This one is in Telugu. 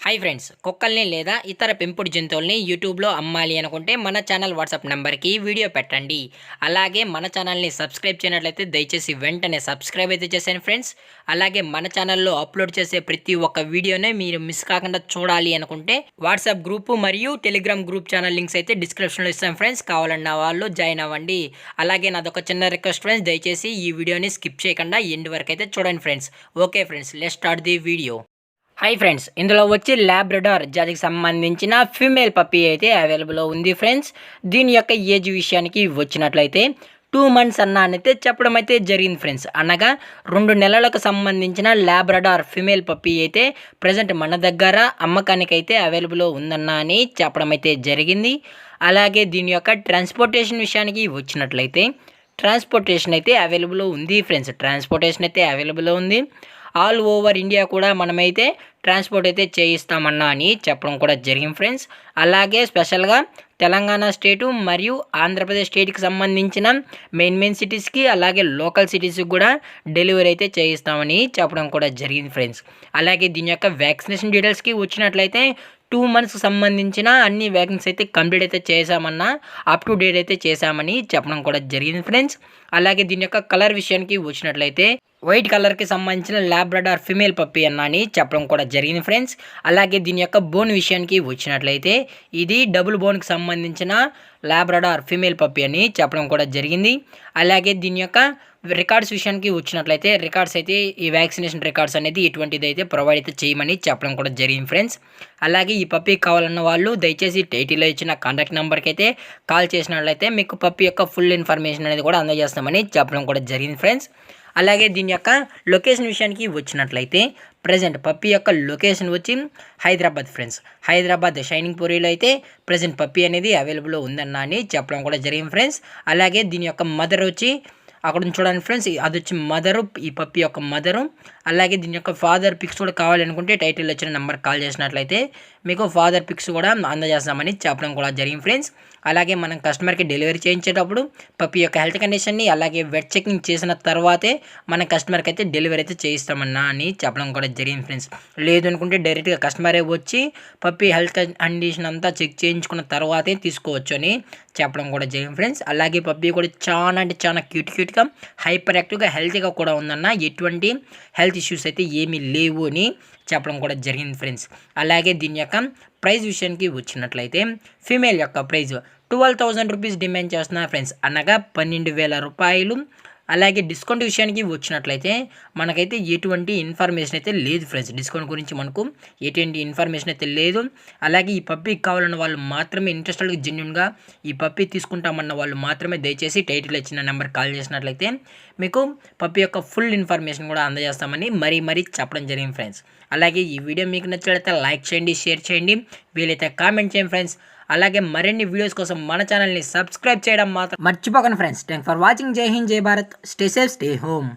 హాయ్ ఫ్రెండ్స్, కుక్కల్ని లేదా ఇతర పెంపుడు జంతువుల్ని యూట్యూబ్లో అమ్మాలి అనుకుంటే మన ఛానల్ వాట్సాప్ నెంబర్కి వీడియో పెట్టండి. అలాగే మన ఛానల్ని సబ్స్క్రైబ్ చేయనట్లయితే దయచేసి వెంటనే సబ్స్క్రైబ్ అయితే చేశాను ఫ్రెండ్స్. అలాగే మన ఛానల్లో అప్లోడ్ చేసే ప్రతి ఒక్క వీడియోనే మీరు మిస్ కాకుండా చూడాలి అనుకుంటే వాట్సాప్ గ్రూపు మరియు టెలిగ్రామ్ గ్రూప్ ఛానల్ లింక్స్ అయితే డిస్క్రిప్షన్లో ఇస్తాను ఫ్రెండ్స్. కావాలన్న వాళ్ళు జాయిన్ అవ్వండి. అలాగే నాదొక చిన్న రిక్వెస్ట్ ఫ్రెండ్స్, దయచేసి ఈ వీడియోని స్కిప్ చేయకుండా ఎండ్ వరకు అయితే చూడండి friends. Okay friends, let's start the video. Hi friends, ఇందులో వచ్చి ల్యాబ్రడార్ జాతికి సంబంధించిన ఫీమేల్ పప్పీ అయితే అవైలబుల్లో ఉంది ఫ్రెండ్స్. దీని యొక్క ఏజ్ విషయానికి వచ్చినట్లయితే 2 months అయితే చెప్పడం అయితే జరిగింది ఫ్రెండ్స్. అనగా 2 నెలలకు సంబంధించిన ల్యాబ్రడార్ ఫీమేల్ పప్పీ అయితే ప్రజెంట్ మన దగ్గర అమ్మకానికి అయితే అవైలబుల్లో ఉందన్న అని చెప్పడం అయితే జరిగింది. అలాగే దీని యొక్క ట్రాన్స్పోర్టేషన్ విషయానికి వచ్చినట్లయితే ట్రాన్స్పోర్టేషన్ అయితే అవైలబుల్లో ఉంది ఫ్రెండ్స్. ట్రాన్స్పోర్టేషన్ అయితే అవైలబుల్లో ఉంది. ఆల్ ఓవర్ ఇండియా కూడా మనమైతే ట్రాన్స్పోర్ట్ అయితే చేయిస్తామన్నా అని చెప్పడం కూడా జరిగింది ఫ్రెండ్స్. అలాగే స్పెషల్గా తెలంగాణ స్టేటు మరియు ఆంధ్రప్రదేశ్ స్టేట్కి సంబంధించిన మెయిన్ సిటీస్కి అలాగే లోకల్ సిటీస్కి కూడా డెలివరీ అయితే చేయిస్తామని చెప్పడం కూడా జరిగింది ఫ్రెండ్స్. అలాగే దీని యొక్క వ్యాక్సినేషన్ డీటెయిల్స్కి వచ్చినట్లయితే 2 months సంబంధించిన అన్ని వ్యాక్సిన్స్ అయితే కంప్లీట్ అయితే చేశామన్నా అప్ టు డేట్ అయితే చేశామని చెప్పడం కూడా జరిగింది ఫ్రెండ్స్. అలాగే దీని యొక్క కలర్ విషయానికి వచ్చినట్లయితే వైట్ కలర్కి సంబంధించిన ల్యాబ్రడార్ ఫీమేల్ పప్పీ అని చెప్పడం కూడా జరిగింది ఫ్రెండ్స్. అలాగే దీని యొక్క బోన్ విషయానికి వచ్చినట్లయితే ఇది డబుల్ బోన్కి సంబంధించిన ల్యాబ్రడార్ ఫీమేల్ పప్పీ అని చెప్పడం కూడా జరిగింది. అలాగే దీని యొక్క రికార్డ్స్ విషయానికి వచ్చినట్లయితే రికార్డ్స్ అయితే ఈ వ్యాక్సినేషన్ రికార్డ్స్ అనేది ఇటువంటిది అయితే ప్రొవైడ్ అయితే చేయమని చెప్పడం కూడా జరిగింది ఫ్రెండ్స్. అలాగే ఈ పప్పీ కావాలన్న వాళ్ళు దయచేసి టైటిల్లో ఇచ్చిన కాంటాక్ట్ నెంబర్కి అయితే కాల్ చేసినట్లయితే మీకు పప్పీ యొక్క ఫుల్ ఇన్ఫర్మేషన్ అనేది కూడా అందజేస్తామని చెప్పడం కూడా జరిగింది ఫ్రెండ్స్. అలాగే దీని యొక్క లొకేషన్ విషయానికి వచ్చినట్లయితే ప్రజెంట్ పప్పీ యొక్క లొకేషన్ వచ్చి హైదరాబాద్ ఫ్రెండ్స్. హైదరాబాద్ షైనింగ్ పూరిలో అయితే ప్రజెంట్ పప్పీ అనేది అవైలబుల్లో ఉందన్న అని చెప్పడం కూడా జరిగింది ఫ్రెండ్స్. అలాగే దీని యొక్క మదర్ వచ్చి అక్కడ చూడండి ఫ్రెండ్స్, అది వచ్చి మదరు, ఈ పప్పీ యొక్క మదరు. అలాగే దీని యొక్క ఫాదర్ పిక్స్ కూడా కావాలనుకుంటే టైటిల్ వచ్చిన నెంబర్ కాల్ చేసినట్లయితే మీకు ఫాదర్ పిక్స్ కూడా అందజేస్తామని చెప్పడం కూడా జరిగింది ఫ్రెండ్స్. అలాగే మనం కస్టమర్కి డెలివరీ చేయించేటప్పుడు పప్పీ యొక్క హెల్త్ కండిషన్ని అలాగే వెట్ చెకింగ్ చేసిన తర్వాతే మన కస్టమర్కి అయితే డెలివరీ అయితే చేయిస్తామన్నా అని చెప్పడం కూడా జరిగింది ఫ్రెండ్స్. లేదు అనుకుంటే డైరెక్ట్గా కస్టమరే వచ్చి పప్పీ హెల్త్ కండిషన్ అంతా చెక్ చేయించుకున్న తర్వాతే తీసుకోవచ్చు అని చెప్పడం కూడా జరిగింది ఫ్రెండ్స్. అలాగే పప్పీ కూడా చాలా అంటే చాలా క్యూట్గా హైపర్ యాక్టివ్గా హెల్తీగా కూడా ఉందన్న, ఎటువంటి హెల్త్ ఇష్యూస్ అయితే ఏమీ లేవు అని చెప్పడం కూడా జరిగింది ఫ్రెండ్స్. అలాగే దీని యొక్క ప్రైస్ విషయానికి వచ్చినట్లయితే ఫీమేల్ యొక్క ప్రైస్ 12,000 రూపీస్ డిమాండ్ చేస్తున్నారు ఫ్రెండ్స్, అనగా 12,000 రూపాయలు. అలాగే డిస్కౌంట్ విషయానికి వచ్చినట్లయితే మనకైతే ఎటువంటి ఇన్ఫర్మేషన్ అయితే లేదు ఫ్రెండ్స్. డిస్కౌంట్ గురించి మనకు ఎటువంటి ఇన్ఫర్మేషన్ అయితే లేదు. అలాగే ఈ పప్పీ కావాలన్న వాళ్ళు మాత్రమే, ఇంట్రెస్టెడ్గా జెన్యున్గా ఈ పప్పీ తీసుకుంటామన్న వాళ్ళు మాత్రమే దయచేసి టైటిల్ ఇచ్చిన నెంబర్ కాల్ చేసినట్లయితే మీకు పప్పీ యొక్క ఫుల్ ఇన్ఫర్మేషన్ కూడా అందజేస్తామని మరీ చెప్పడం జరిగింది ఫ్రెండ్స్. అలాగే ఈ వీడియో మీకు నచ్చినట్లయితే లైక్ చేయండి, షేర్ చేయండి, వీలైతే కామెంట్ చేయండి ఫ్రెండ్స్. అలాగే మరిన్ని వీడియోస్ కోసం మన ఛానల్ని సబ్స్క్రైబ్ చేయడం మాత్రం మర్చిపోకండి ఫ్రెండ్స్. Thank for watching. జై హింద్, జై Bharat. Stay safe, stay home.